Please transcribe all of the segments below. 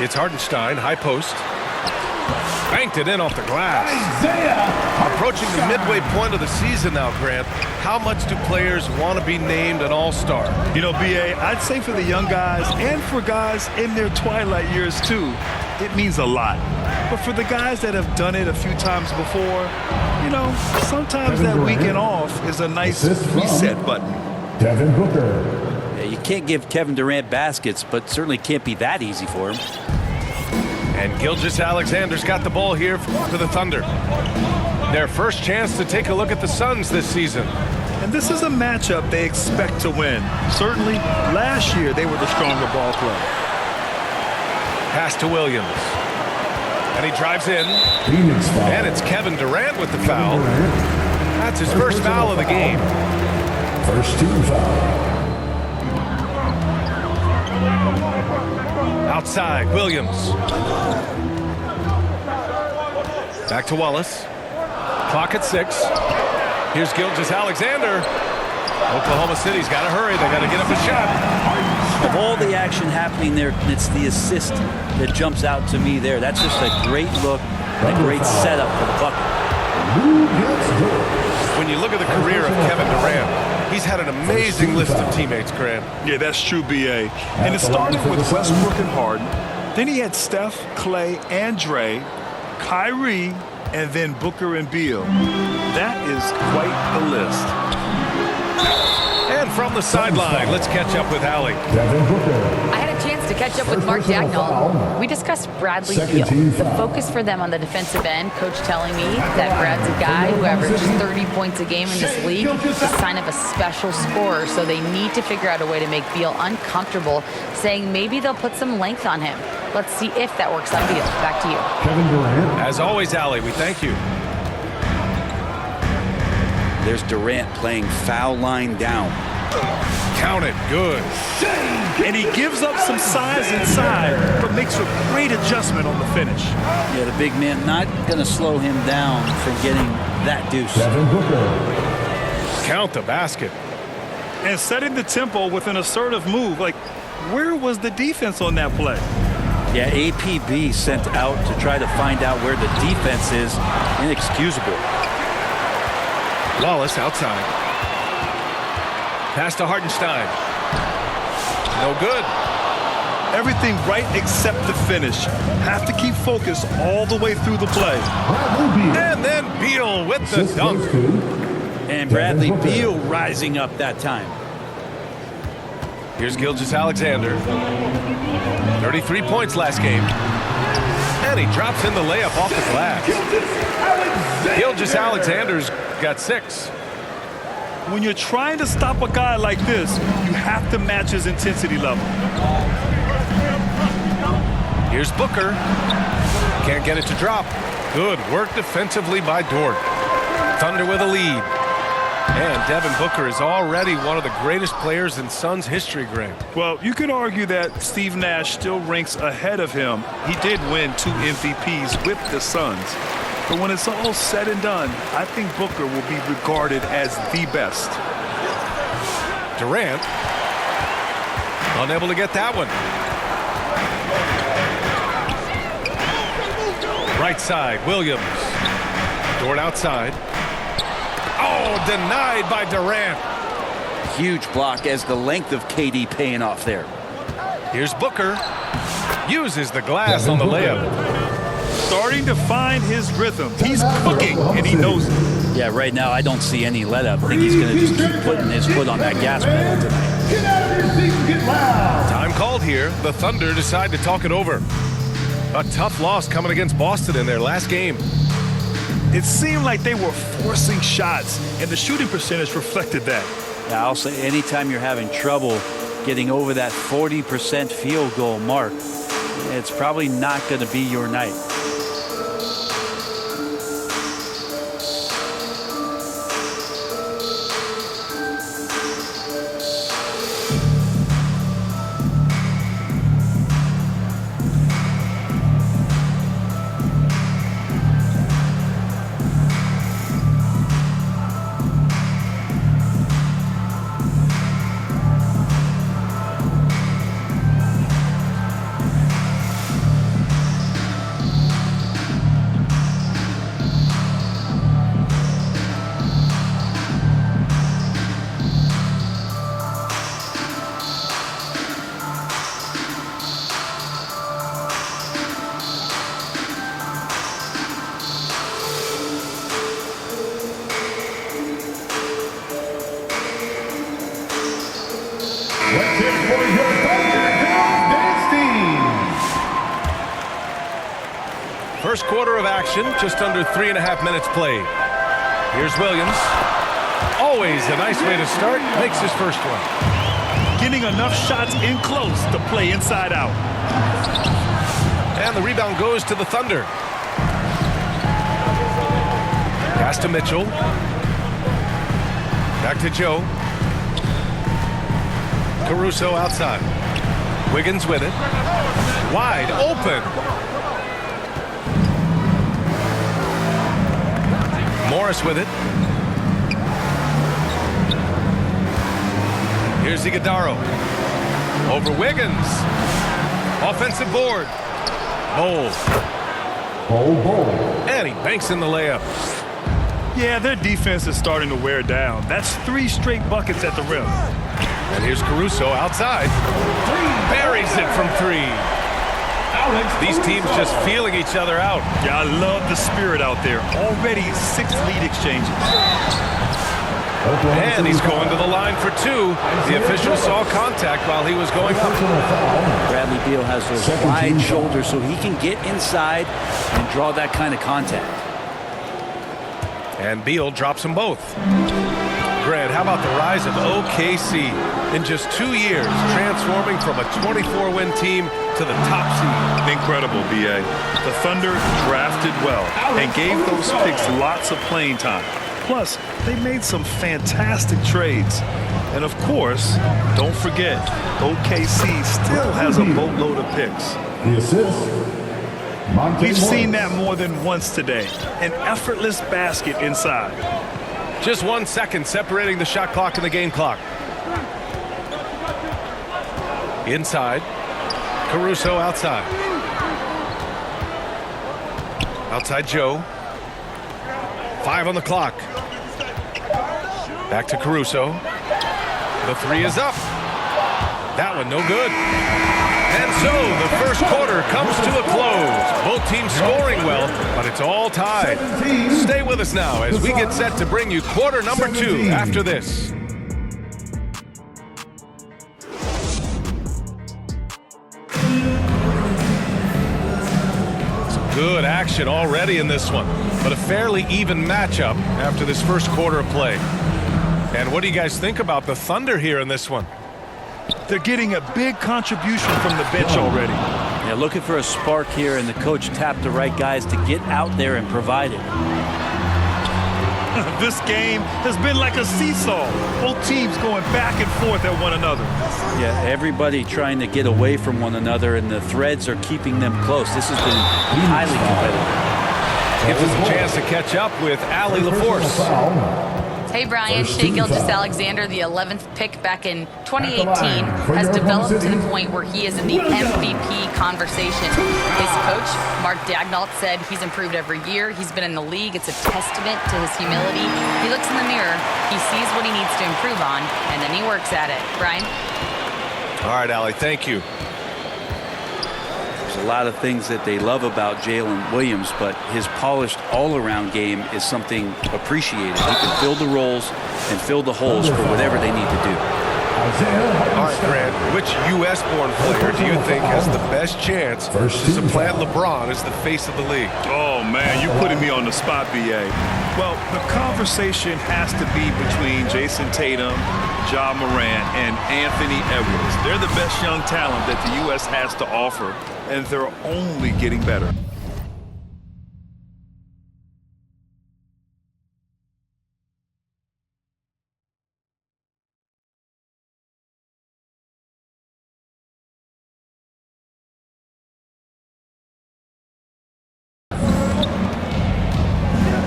It's Hartenstein, high post. Banked it in off the glass. Approaching the midway point of the season now, Grant. How much do players want to be named an all-star? You know, B.A., I'd say for the young guys and for guys in their twilight years too, it means a lot. But for the guys that have done it a few times before, you know, sometimes that weekend off is a nice reset button. Devin Booker. Yeah, you can't give Kevin Durant baskets, but certainly can't be that easy for him. And Gilgeous-Alexander's got the ball here for the Thunder. Their first chance to take a look at the Suns this season. And this is a matchup they expect to win. Certainly, last year they were the stronger ball club. Pass to Williams. And he drives in. Phoenix foul. And it's Kevin Durant with the foul. That's his first foul of the game. First team foul. Outside, Williams. Back to Wallace. Clock at 6. Here's Gilgeous-Alexander. Oklahoma City's got to hurry. They got to get up a shot. Of all the action happening there, it's the assist that jumps out to me there. That's just a great look and a great setup for the bucket. When you look at the career of Kevin Durant, he's had an amazing list of teammates, Grant. Yeah, that's true, B.A. And it started with Westbrook and Harden. Then he had Steph, Clay, and Dre, Kyrie, and then Booker and Beal. That is quite the list. And from the sideline, let's catch up with Allie. Devin Booker. I had a chance to catch up with Mark Dagnall. We discussed Bradley Beal. The focus for them on the defensive end, coach telling me that Brad's a guy who averages 30 points a game in this league. It's a sign of a special scorer, so they need to figure out a way to make Beal uncomfortable, saying maybe they'll put some length on him. Let's see if that works on Beal. Back to you. Kevin Durant. As always, Allie, we thank you. There's Durant playing foul line down. Count it. Good. And he gives up some size inside, but makes a great adjustment on the finish. Yeah, the big man not going to slow him down from getting that deuce. Devin Booker. Count the basket. And setting the tempo with an assertive move. Like, where was the defense on that play? Yeah, APB sent out to try to find out where the defense is. Inexcusable. Wallace outside. Pass to Hartenstein. No good. Everything right except the finish. Have to keep focused all the way through the play. And then Beal with the dunk. And Bradley Beal rising up that time. Here's Gilgeous-Alexander. 33 points last game. And he drops in the layup off the glass. Gilgeous-Alexander's got 6. When you're trying to stop a guy like this, you have to match his intensity level. Here's Booker. Can't get it to drop. Good work defensively by Dort. Thunder with a lead. And Devin Booker is already one of the greatest players in Suns history, Grant. Well, you could argue that Steve Nash still ranks ahead of him. He did win 2 MVPs with the Suns. But when it's all said and done, I think Booker will be regarded as the best. Durant unable to get that one. Right side, Williams. Dort outside. Oh, denied by Durant. Huge block as the length of KD paying off there. Here's Booker. Uses the glass on the layup. Starting to find his rhythm. He's cooking, and he knows it. Yeah, right now I don't see any let up. I think he's going to just keep putting his foot on that gas pedal tonight. Get out of your seat and get loud. Time called here. The Thunder decide to talk it over. A tough loss coming against Boston in their last game. It seemed like they were forcing shots, and the shooting percentage reflected that. Yeah, I'll say anytime you're having trouble getting over that 40% field goal mark, it's probably not going to be your night. first quarter of action, just under 3.5 minutes played. Here's Williams. Always a nice way to start. Makes his first one. Getting enough shots in close to play inside out. And the rebound goes to the Thunder. Pass to Mitchell. Back to Joe. Caruso outside. Wiggins with it. Wide open. Morris with it. Here's Iguodala. Over Wiggins. Offensive board. Bowles. And he banks in the layup. Yeah, their defense is starting to wear down. That's 3 straight buckets at the rim. And here's Caruso outside. Buries it from 3. These teams just feeling each other out. Yeah, I love the spirit out there. Already 6 lead exchanges. And he's going to the line for 2. The official saw contact while he was going up. Bradley Beal has those wide shoulders so he can get inside and draw that kind of contact. And Beal drops them both. Grant, how about the rise of OKC? In just 2 years, transforming from a 24-win team to the top seed. Incredible, B.A. The Thunder drafted well and gave those picks lots of playing time. Plus, they made some fantastic trades. And of course, don't forget, OKC still has a boatload of picks. The assist. We've seen that more than once today. An effortless basket inside. Just 1 second separating the shot clock and the game clock. Inside. Caruso outside. Outside Joe. 5 on the clock. Back to Caruso. The 3 is up. That one no good. And so the first quarter comes to a close. Both teams scoring well, but it's all tied. Stay with us now as we get set to bring you quarter number 2 after this. Some good action already in this one, but a fairly even matchup after this first quarter of play. And what do you guys think about the Thunder here in this one? They're getting a big contribution from the bench already. Yeah, looking for a spark here, and the coach tapped the right guys to get out there and provide it. This game has been like a seesaw. Both teams going back and forth at one another. Yeah, everybody trying to get away from one another, and the threads are keeping them close. This has been highly competitive. Gives us a chance to catch up with Allie LaForce. Hey, Brian. Shai Gilgeous-Alexander, the 11th pick back in 2018, has developed to the point where he is in the MVP conversation. His coach, Mark Daigneault, said he's improved every year. He's been in the league. It's a testament to his humility. He looks in the mirror, he sees what he needs to improve on, and then he works at it. Brian? All right, Allie, thank you. There's a lot of things that they love about Jalen Williams, but his polished all-around game is something appreciated. He can fill the roles and fill the holes for whatever they need to do. All right, Grant, which U.S.-born player do you think has the best chance to supplant LeBron as the face of the league? Oh, man, you're putting me on the spot, B.A. Well, the conversation has to be between Jason Tatum, Ja Morant, and Anthony Edwards. They're the best young talent that the U.S. has to offer, and they're only getting better.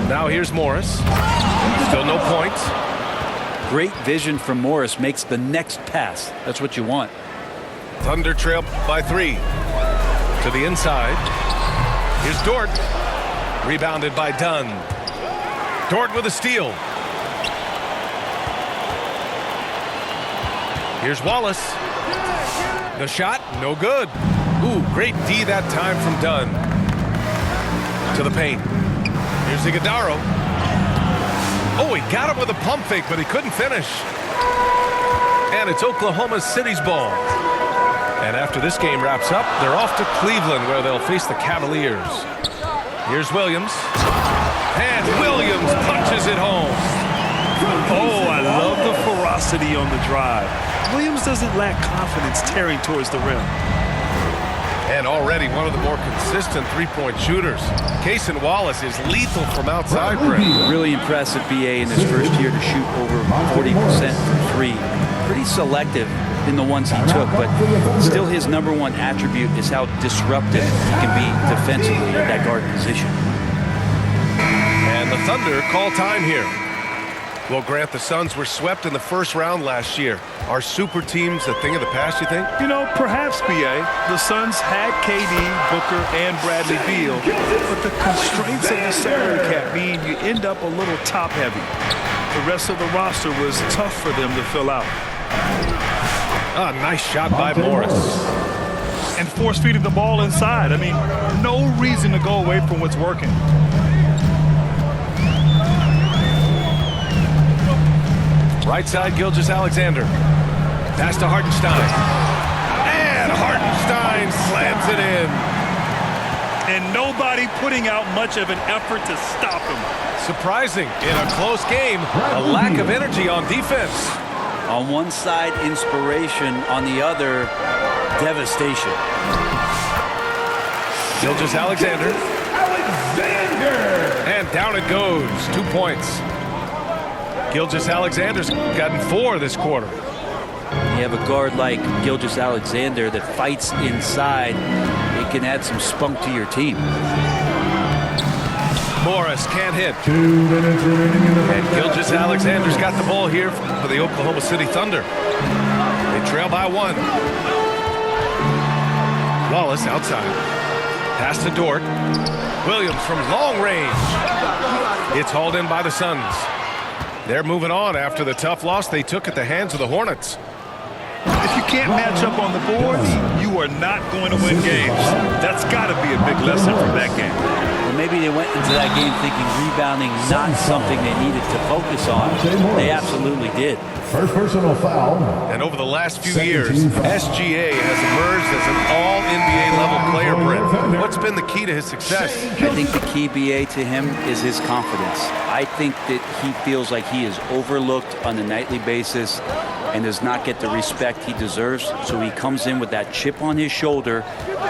Now here's Morris. Still no points. Great vision from Morris, makes the next pass. That's what you want. Thunder trail by 3. To the inside. Here's Dort. Rebounded by Dunn. Dort with a steal. Here's Wallace. The shot, no good. Ooh, great D that time from Dunn. To the paint. Here's Iguodala. Oh, he got him with a pump fake, but he couldn't finish. And it's Oklahoma City's ball. And after this game wraps up, they're off to Cleveland, where they'll face the Cavaliers. Here's Williams. And Williams punches it home. Oh, I love the ferocity on the drive. Williams doesn't lack confidence tearing towards the rim. And already one of the more consistent three-point shooters. Cason Wallace is lethal from outside rim. Really impressive BA in his first year to shoot over 40% from three. Pretty selective in the ones he took, but still his number one attribute is how disruptive he can be defensively at that guard position. And the Thunder call time here. Well, Grant, the Suns were swept in the first round last year. Are super teams a thing of the past, you think? You know, perhaps, B.A. The Suns had KD, Booker, and Bradley Beal, but the constraints of the salary cap mean you end up a little top-heavy. The rest of the roster was tough for them to fill out. Ah, nice shot by Morris. And force-feeding the ball inside. I mean, no reason to go away from what's working. Right side, Gilgeous-Alexander. Pass to Hartenstein. And Hartenstein slams it in. And nobody putting out much of an effort to stop him. Surprising in a close game, a lack of energy on defense. On one side, inspiration. On the other, devastation. Gilgeous-Alexander. And down it goes. 2 points. Gilgeous-Alexander's gotten 4 this quarter. You have a guard like Gilgeous-Alexander that fights inside. It can add some spunk to your team. Morris can't hit. 2 minutes remaining in the And Gilgeous-Alexander's got the ball here for the Oklahoma City Thunder. They trail by 1. Wallace outside. Pass to Dort. Williams from long range. It's hauled in by the Suns. They're moving on after the tough loss they took at the hands of the Hornets. If you can't match up on the boards, you are not going to win games. That's got to be a big lesson from that game. Well, maybe they went into that game thinking rebounding not something they needed to focus on. They absolutely did. First personal foul. And over the last few years, SGA has emerged as an all-NBA level player, Brent. What's been the key to his success? I think the key, BA, to him is his confidence. I think that he feels like he is overlooked on a nightly basis and does not get the respect he deserves. So he comes in with that chip on his shoulder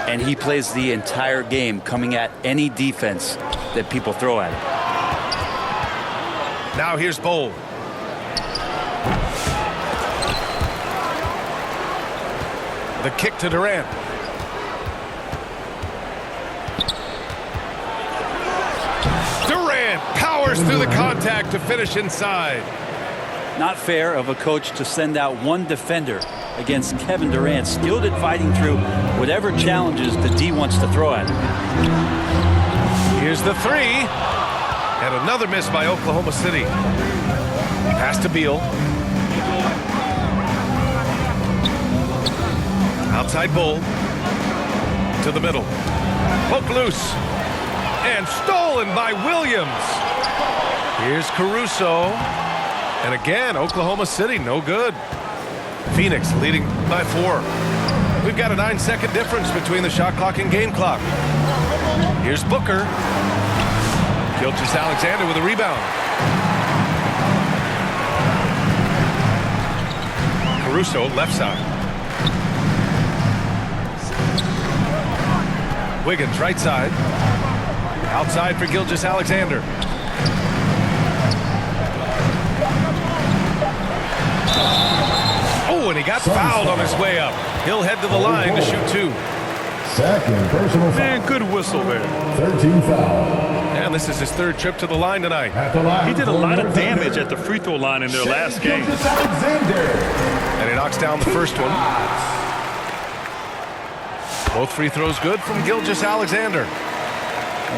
and he plays the entire game, coming at any defense that people throw at him. Now here's Bowl. The kick to Durant. Durant powers through the contact to finish inside. Not fair of a coach to send out one defender against Kevin Durant, skilled at fighting through whatever challenges the D wants to throw at him. Here's the 3. And another miss by Oklahoma City. Pass to Beal. Outside Bull. To the middle. Poke loose. And stolen by Williams. Here's Caruso. And again, Oklahoma City, no good. Phoenix leading by 4. We've got a 9-second difference between the shot clock and game clock. Here's Booker. Gilgeous-Alexander with a rebound. Caruso, left side. Wiggins, right side. Outside for Gilgeous-Alexander. Oh, and he got fouled on his way up. He'll head to the line to shoot 2. Second personal foul. Man, good whistle there. 13 foul. And this is his 3rd trip to the line tonight. At the line, He did a lot of damage at the free throw line in their last game. Gilgeous-Alexander. And he knocks down the first one. Both free throws good from Gilgeous-Alexander.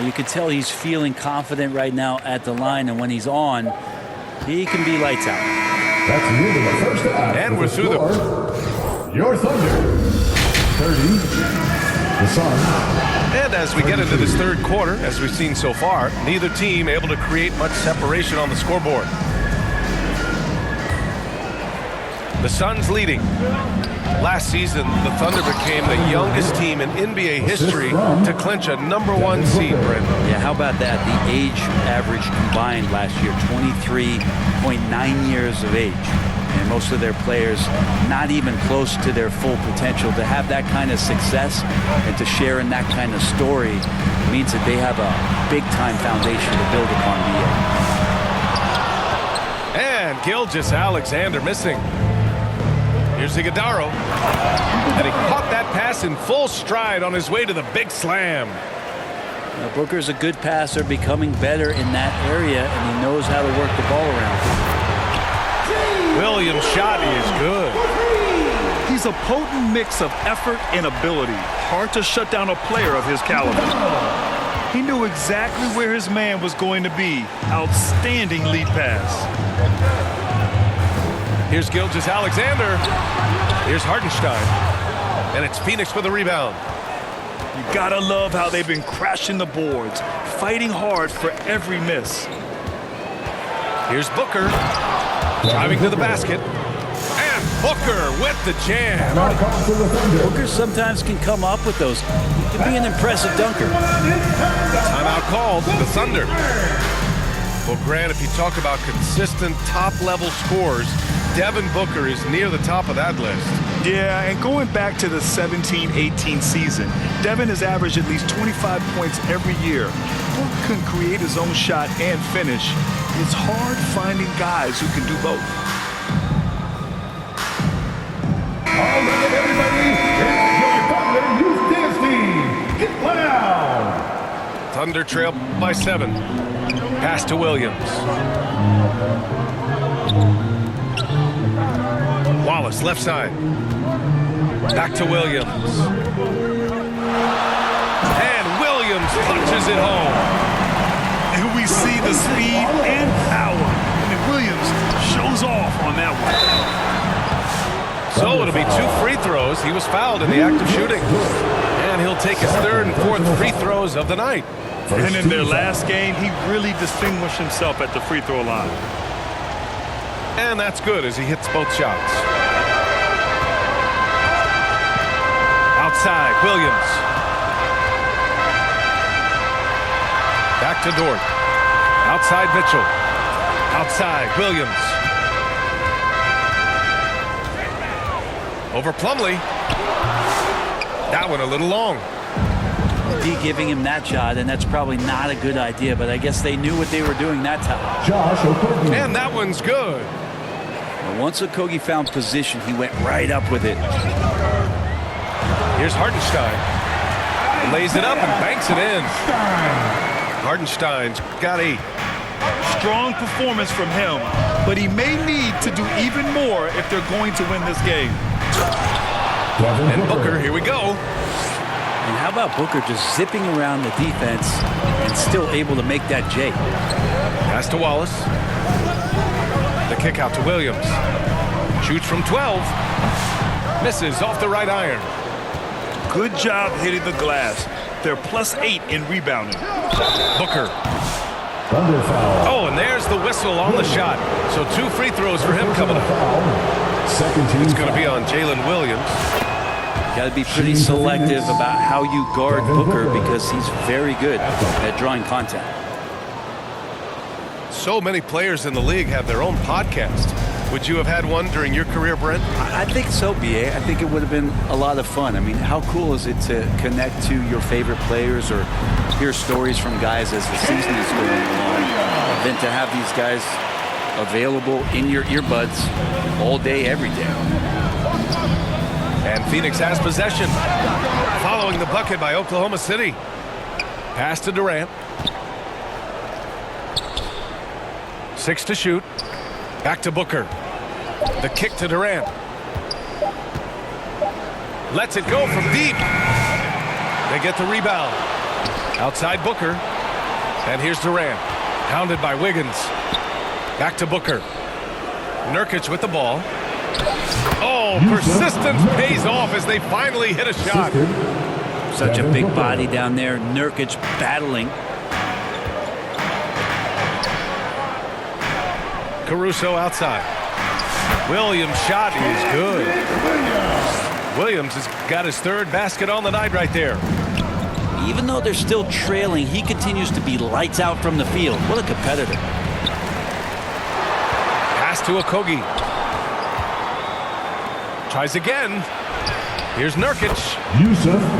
You can tell he's feeling confident right now at the line, and when he's on, he can be lights out. That's the end of the first half. And we're through Your Thunder. 30. The Suns. And as we get into this 3rd quarter, as we've seen so far, neither team able to create much separation on the scoreboard. The Suns leading. Last season, the Thunder became the youngest team in NBA history to clinch a #1 seed, Brent. Yeah, how about that? The age average combined last year, 23.9 years of age. And most of their players not even close to their full potential. To have that kind of success and to share in that kind of story means that they have a big-time foundation to build upon. And Gilgeous-Alexander missing. Here's Iguodala. And he caught that pass in full stride on his way to the big slam. Now, Booker's a good passer, becoming better in that area, and he knows how to work the ball around. Williams' shot is good. He's a potent mix of effort and ability. Hard to shut down a player of his caliber. He knew exactly where his man was going to be. Outstanding lead pass. Here's Gilgeous-Alexander. Here's Hartenstein. And it's Phoenix with a rebound. You gotta love how they've been crashing the boards, fighting hard for every miss. Here's Booker. Driving to the basket. And Booker with the jam. Booker sometimes can come up with those. He can be an impressive dunker. Timeout called. The Thunder. Well, Grant, if you talk about consistent top-level scores, Devin Booker is near the top of that list. Yeah, and going back to the 17-18 season, Devin has averaged at least 25 points every year. Booker can create his own shot and finish. It's hard finding guys who can do both. All right, everybody, it's your Thunder Youth Dance Team. Get loud. Thunder trail by 7. Pass to Williams. Wallace, left side. Back to Williams. And Williams punches it home. And we see the speed and power. And Williams shows off on that one. So it'll be 2 free throws. He was fouled in the act of shooting. And he'll take his 3rd and 4th free throws of the night. And in their last game, he really distinguished himself at the free throw line. And that's good as he hits both shots. Outside, Williams. Back to Dort. Outside, Mitchell. Outside, Williams. Over Plumlee. That one a little long. D giving him that shot, and that's probably not a good idea, but I guess they knew what they were doing that time. Josh Okogie. And that one's good. And once Okogie found position, he went right up with it. Here's Hartenstein. Lays it up and banks it in. Hartenstein's got 8. Strong performance from him, but he may need to do even more if they're going to win this game. And Booker, here we go. And how about Booker just zipping around the defense and still able to make that J? Pass to Wallace. The kick out to Williams. Shoots from 12. Misses off the right iron. Good job hitting the glass. They're +8 in rebounding. Booker. Thunder foul. Oh, and there's the whistle on the shot. So 2 free throws for him coming up. Second team. It's going to be on Jalen Williams. Got to be pretty selective about how you guard Booker because he's very good at drawing contact. So many players in the league have their own podcast. Would you have had one during your career, Brent? I think so, BA. I think it would have been a lot of fun. I mean, how cool is it to connect to your favorite players or hear stories from guys as the season is going along, than to have these guys available in your earbuds all day, every day. And Phoenix has possession. Following the bucket by Oklahoma City. Pass to Durant. 6 to shoot. Back to Booker. The kick to Durant. Lets it go from deep. They get the rebound. Outside Booker. And here's Durant. Pounded by Wiggins. Back to Booker. Nurkic with the ball. Oh, persistence pays off as they finally hit a shot. Such a big body down there. Nurkic battling. Caruso outside. Williams' shot is good. Williams has got his third basket on the night right there. Even though they're still trailing, he continues to be lights out from the field. What a competitor. Pass to Okogie. Tries again. Here's Nurkic.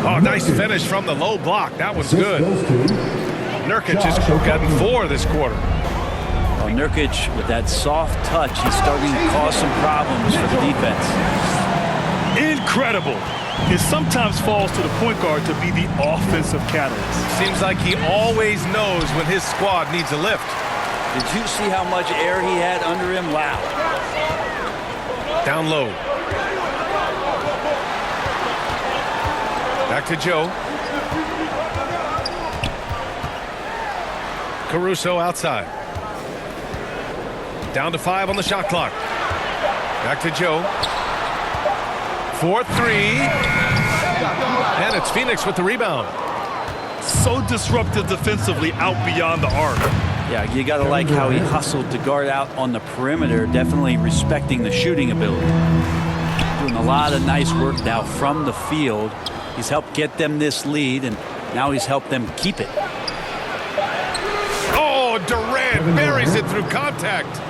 Oh, nice finish from the low block. That was good. Nurkic has gotten 4 this quarter. Well, Nurkic, with that soft touch, he's starting to cause some problems for the defense. Incredible. It sometimes falls to the point guard to be the offensive catalyst. Seems like he always knows when his squad needs a lift. Did you see how much air he had under him? Wow. Down low. Back to Joe. Caruso outside. Down to 5 on the shot clock. Back to Joe. 4-3. And it's Phoenix with the rebound. So disruptive defensively out beyond the arc. Yeah, you got to like how he hustled to guard out on the perimeter, definitely respecting the shooting ability. Doing a lot of nice work now from the field. He's helped get them this lead, and now he's helped them keep it. Oh, Durant buries it through contact.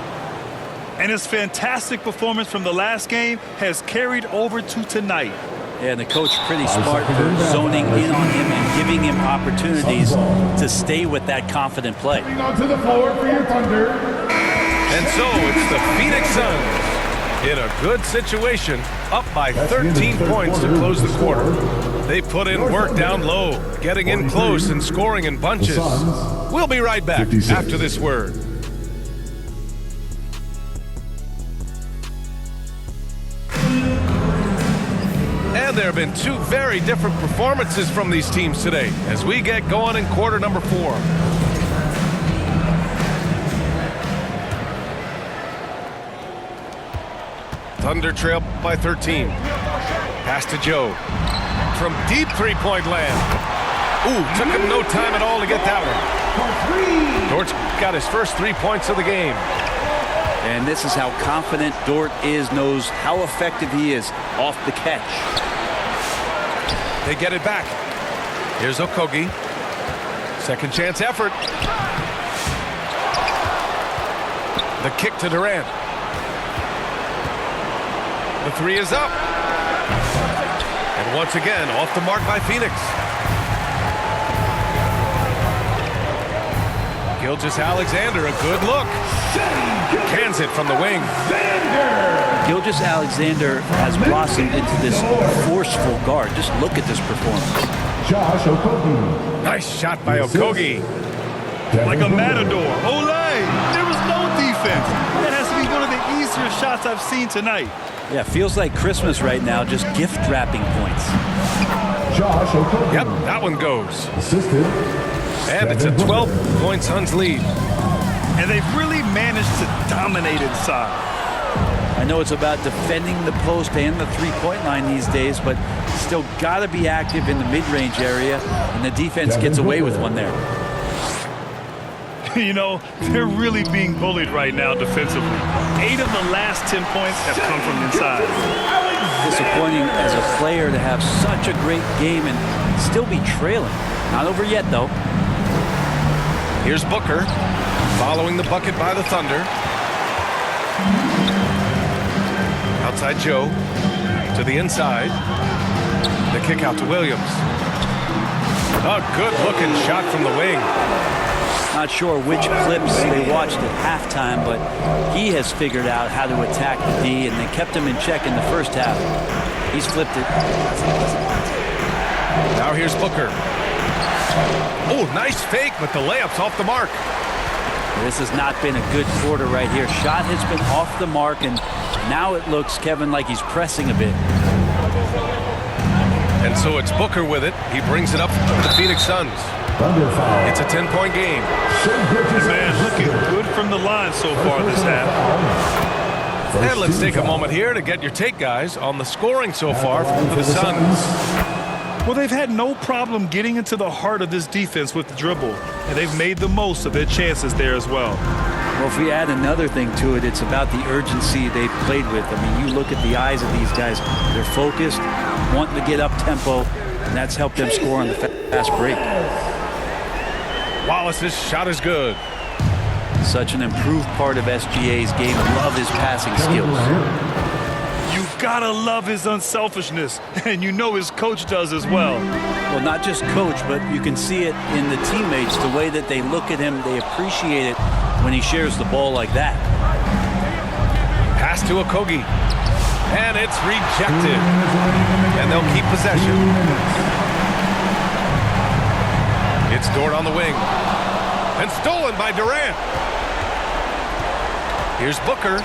And his fantastic performance from the last game has carried over to tonight. And the coach pretty smart for zoning in on him and giving him opportunities to stay with that confident play. Onto the floor for your Thunder. And so it's the Phoenix Suns in a good situation, up by 13 points to close the quarter. They put in work down low, getting in close and scoring in bunches. We'll be right back after this word. And there have been 2 very different performances from these teams today as we get going in quarter number 4. Thunder trail by 13. Pass to Joe. From deep three-point land. Ooh, took him no time at all to get that one. Dort's got his first 3 points of the game. And this is how confident Dort is, knows how effective he is off the catch. They get it back. Here's Okogie. Second chance effort. The kick to Durant. The 3 is up. And once again, off the mark by Phoenix. Gilgeous-Alexander, a good look. Cans it from the wing. Gilgeous-Alexander has blossomed into this forceful guard. Just look at this performance. Josh Okogie. Nice shot by Okogie. Like a matador. Olay! There was no defense. That has to be one of the easier shots I've seen tonight. Yeah, feels like Christmas right now, just gift wrapping points. Josh Okogie. Yep, that one goes. Assisted. And it's a 12-point Suns lead. And they've really managed to dominate inside. I know it's about defending the post and the three-point line these days, but still got to be active in the mid-range area, and the defense gets away with one there. You know, they're really being bullied right now defensively. 8 of the last 10 points have come from inside. Disappointing as a player to have such a great game and still be trailing. Not over yet, though. Here's Booker, following the bucket by the Thunder. Outside Joe, to the inside. The kick out to Williams. A good-looking shot from the wing. Not sure which clips they watched at halftime, but he has figured out how to attack the D, and they kept him in check in the first half. He's flipped it. Now here's Booker. Oh, nice fake, but the layup's off the mark. This has not been a good quarter right here. Shot has been off the mark, and now it looks, Kevin, like he's pressing a bit. And so it's Booker with it. He brings it up to the Phoenix Suns. It's a 10-point game. Man, looking good from the line so far this half. And let's take a moment here to get your take, guys, on the scoring so far for the Suns. Well, they've had no problem getting into the heart of this defense with the dribble, and they've made the most of their chances there as well. Well, if we add another thing to it, it's about the urgency they've played with. I mean, you look at the eyes of these guys. They're focused. wanting to get up tempo, and that's helped them score on the fast break. Wallace's shot is good. Such an improved part of SGA's game. Love his passing skills. You've got to love his unselfishness, and you know his coach does as well. Well, not just coach, but you can see it in the teammates, the way that they look at him. They appreciate it when he shares the ball like that. Pass to Okogie. And it's rejected. And they'll keep possession. It's Dort on the wing. And stolen by Durant. Here's Booker.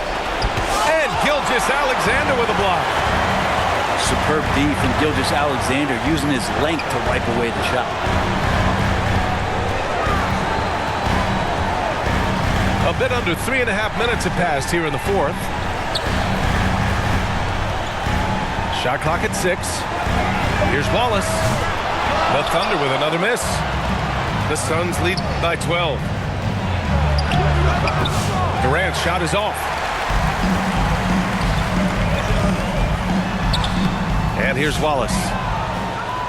And Gilgeous-Alexander with a block. Superb D from Gilgeous-Alexander, using his length to wipe away the shot. A bit under 3.5 minutes have passed here in the fourth. Shot clock at 6. Here's Wallace. The Thunder with another miss. The Suns lead by 12. Durant's shot is off. And here's Wallace.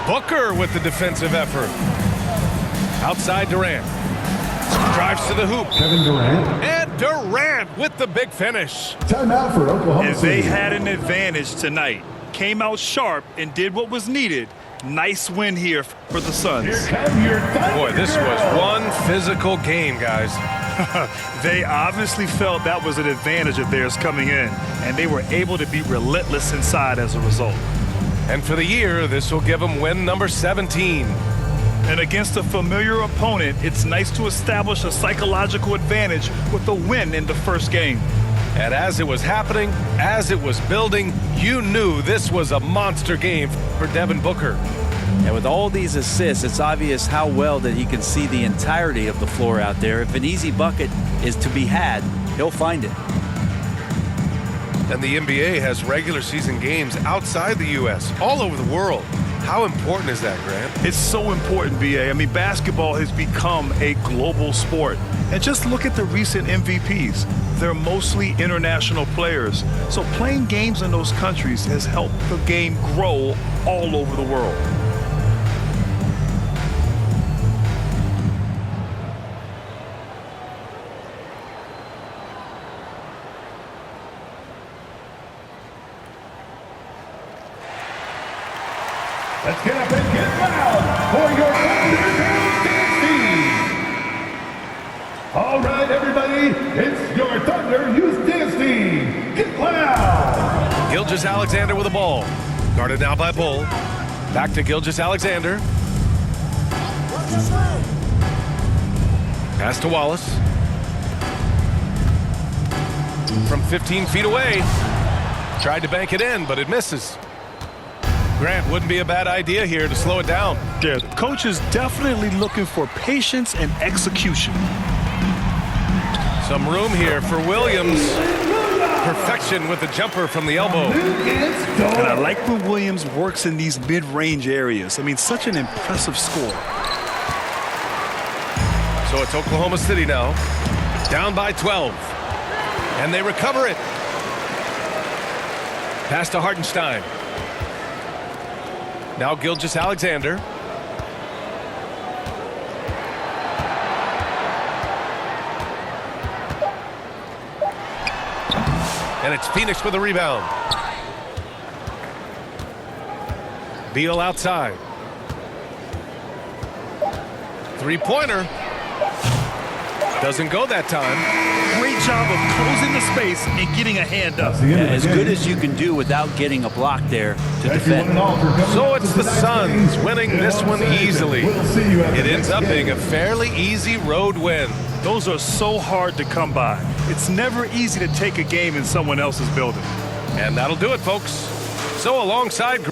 Booker with the defensive effort. Outside Durant. Drives to the hoop. Kevin Durant. And Durant with the big finish. Timeout for Oklahoma And City. they had an advantage tonight. Came out sharp and did what was needed. Nice win here for the Suns. Boy, this was one physical game, guys. They obviously felt that was an advantage of theirs coming in, and they were able to be relentless inside as a result. And for the year, this will give them win number 17. And against a familiar opponent, it's nice to establish a psychological advantage with a win in the first game. And as it was happening, as it was building, you knew this was a monster game for Devin Booker. And with all these assists, it's obvious how well that he can see the entirety of the floor out there. If an easy bucket is to be had, he'll find it. And the NBA has regular season games outside the U.S., all over the world. How important is that, Grant? It's so important, BA. I mean, basketball has become a global sport. And just look at the recent MVPs. They're mostly international players. So playing games in those countries has helped the game grow all over the world. Let's get up and get loud for your Thunder dance team. All right, everybody, it's your Thunder Youth Dance Team. Get loud. Gilgeous-Alexander with the ball. Guarded now by Bull. Back to Gilgeous-Alexander. Pass to Wallace. From 15 feet away. Tried to bank it in, but it misses. Grant, wouldn't be a bad idea here to slow it down. Yeah, the coach is definitely looking for patience and execution. Some room here for Williams. Perfection with the jumper from the elbow. And I like when Williams works in these mid-range areas. I mean, such an impressive score. So it's Oklahoma City now. Down by 12. And they recover it. Pass to Hartenstein. Now Gilgeous-Alexander. And it's Phoenix with a rebound. Beal outside. Three-pointer. Doesn't go that time. Great job of closing the space and getting a hand up. As good as you can do without getting a block there to defend. So it's the Suns winning this one easily. It ends up being a fairly easy road win. Those are so hard to come by. It's never easy to take a game in someone else's building. And that'll do it, folks. So alongside